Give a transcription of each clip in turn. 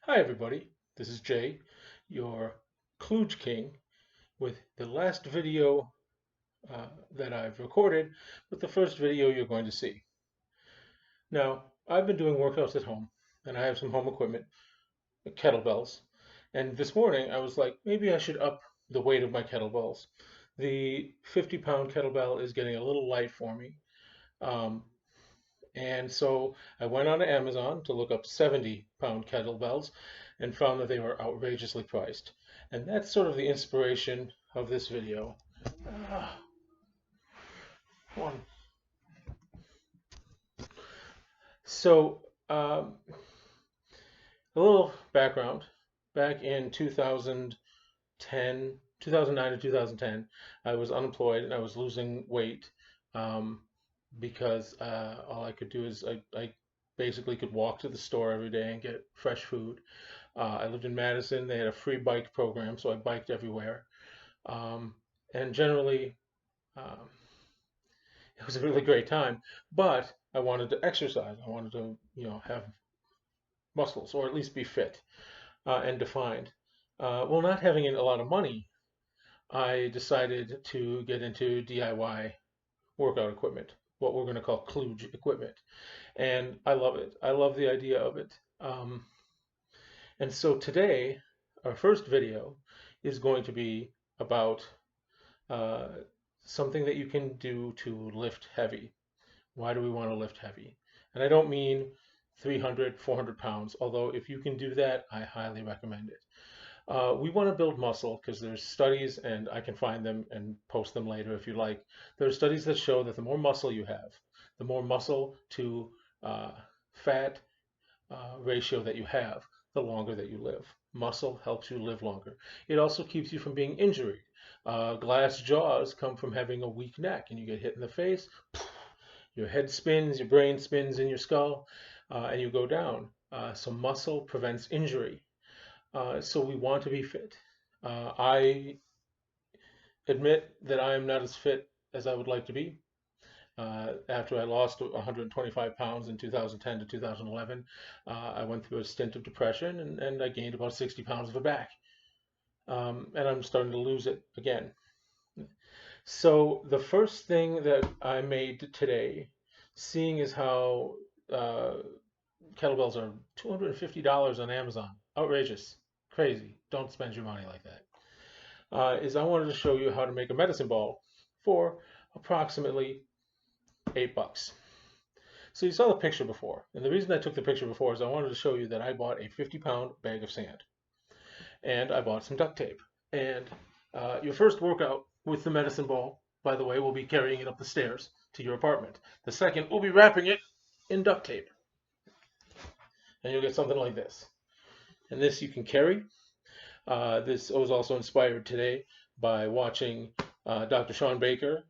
Hi everybody, this is Jay, your Klooge King, with the last video that I've recorded, with the first video you're going to see. Now, I've been doing workouts at home, and I have some home equipment, kettlebells, and this morning I was like, maybe I should up the weight of my kettlebells. The 50-pound kettlebell is getting a little light for me, um, and so I went on to Amazon to look up 70-pound kettlebells and found that they were outrageously priced. And that's sort of the inspiration of this video. Ah, one. So, a little background. Back in 2009 to 2010, I was unemployed and I was losing weight because all I could do is I basically could walk to the store every day and get fresh food. I lived in Madison. They had a free bike program, so I biked everywhere. Um, and generally, um, it was a really great time. But I wanted to exercise. I wanted to, have muscles or at least be fit and defined. Well, not having a lot of money, I decided to get into DIY workout equipment, what we're going to call kludge equipment. And I love it. I love the idea of it. And so today, our first video is going to be about uh, something that you can do to lift heavy. Why do we want to lift heavy? And I don't mean 300, 400 pounds, although if you can do that, I highly recommend it. We want to build muscle because there's studies, and I can find them and post them later if you like. There are studies that show that the more muscle you have, the more muscle to fat ratio that you have, the longer that you live. Muscle helps you live longer. It also keeps you from being injured. Glass jaws come from having a weak neck, and you get hit in the face, your head spins, your brain spins in your skull, and you go down. So muscle prevents injury. So we want to be fit. I admit that I am not as fit as I would like to be. After I lost 125 pounds in 2010 to 2011, I went through a stint of depression and I gained about 60 pounds of it back. And I'm starting to lose it again. So the first thing that I made today, seeing as how kettlebells are $250 on Amazon, outrageous, crazy. Don't spend your money like that. Is I wanted to show you how to make a medicine ball for approximately $8. So you saw the picture before, and the reason I took the picture before is I wanted to show you that I bought a 50-pound bag of sand, and I bought some duct tape. And your first workout with the medicine ball, by the way, will be carrying it up the stairs to your apartment. The second, we'll be wrapping it in duct tape, and you'll get something like this. And this you can carry. This was also inspired today by watching Dr. Sean Baker,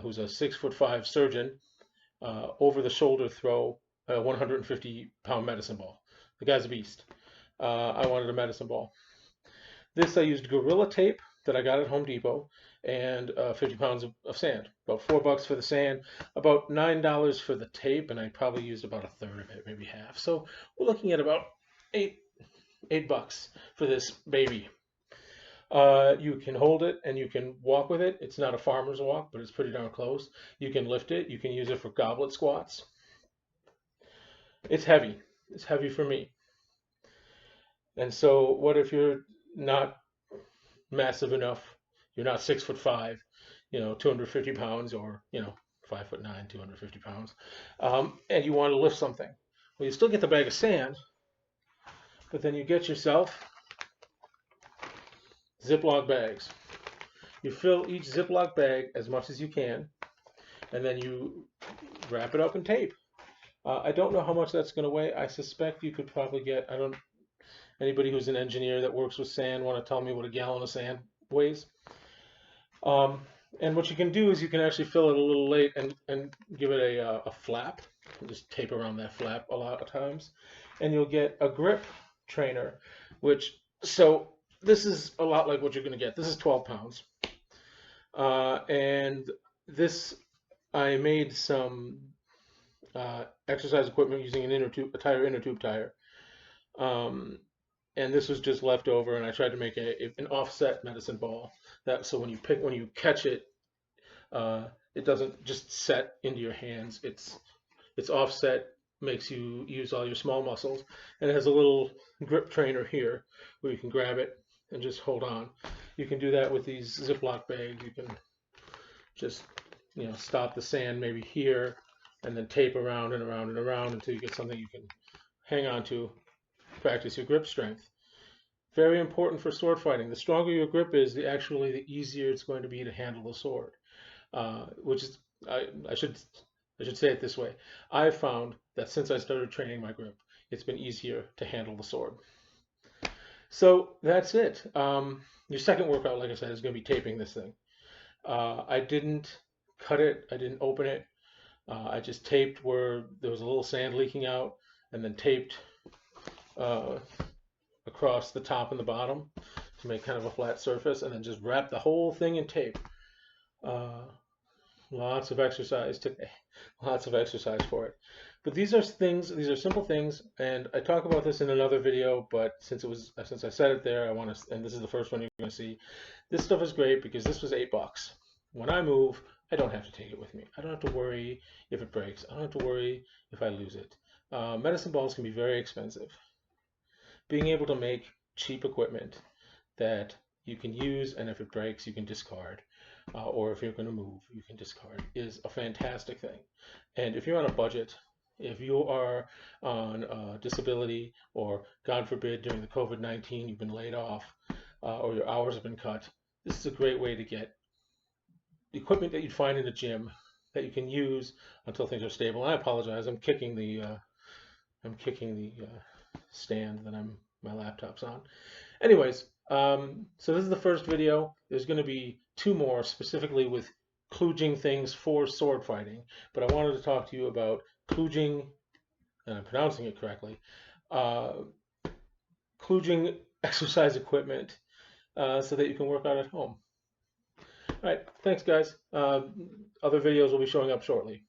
who's a 6'5" surgeon, over the shoulder throw a 150-pound medicine ball. The guy's a beast. I wanted a medicine ball. This I used Gorilla Tape that I got at Home Depot and 50 pounds of sand. About $4 for the sand, about $9 for the tape, and I probably used about a third of it, maybe half. So we're looking at about $8 for this baby. You can hold it and you can walk with it. It's not a farmer's walk, but it's pretty darn close. You can lift it. You can use it for goblet squats. It's heavy. It's heavy for me. And so what if you're not massive enough? You're not 6'5", 250 pounds, or 5'9", 250 pounds, and you want to lift something. Well, you still get the bag of sand, but then you get yourself Ziploc bags. You fill each Ziploc bag as much as you can, and then you wrap it up in tape. I don't know how much that's going to weigh. I suspect you could probably get, anybody who's an engineer that works with sand want to tell me what a gallon of sand weighs? And what you can do is you can actually fill it a little late and give it a flap. Just tape around that flap a lot of times. And you'll get a grip trainer, so this is a lot like what you're going to get. This is 12 pounds. And this, I made some exercise equipment using a tire inner tube tire. and this was just left over, and I tried to make an offset medicine ball that so when you catch it, it doesn't just set into your hands. It's offset, makes you use all your small muscles, and it has a little grip trainer here where you can grab it and just hold on. You can do that with these Ziploc bags. You can just stop the sand maybe here, and then tape around and around and around until you get something you can hang on to. Practice your grip strength. Very important for sword fighting. The stronger your grip is, the easier it's going to be to handle the sword. Which is, I should say it this way. I've found that since I started training my grip, it's been easier to handle the sword. So that's it. Your second workout, like I said, is going to be taping this thing. I didn't cut it. I didn't open it. I just taped where there was a little sand leaking out, and then taped uh, across the top and the bottom to make kind of a flat surface, and then just wrapped the whole thing in tape. Uh, Lots of exercise today, lots of exercise for it. But these are simple things, and I talk about this in another video. But since I said it there, I want to, and this is the first one you're going to see. This stuff is great because this was $8. When I move, I don't have to take it with me. I don't have to worry if it breaks. I don't have to worry if I lose it. Medicine balls can be very expensive. Being able to make cheap equipment that you can use, and if it breaks, you can discard. Or if you're going to move, you can discard, is a fantastic thing. And if you're on a budget, if you are on disability, or God forbid during the COVID-19 you've been laid off, or your hours have been cut, this is a great way to get equipment that you'd find in the gym that you can use until things are stable. And I apologize, I'm kicking the stand that my laptop's on. Anyways, so this is the first video. There's going to be two more specifically with kludging things for sword fighting, but I wanted to talk to you about kludging, and I'm pronouncing it correctly, kludging exercise equipment so that you can work out at home. All right, thanks guys. Other videos will be showing up shortly.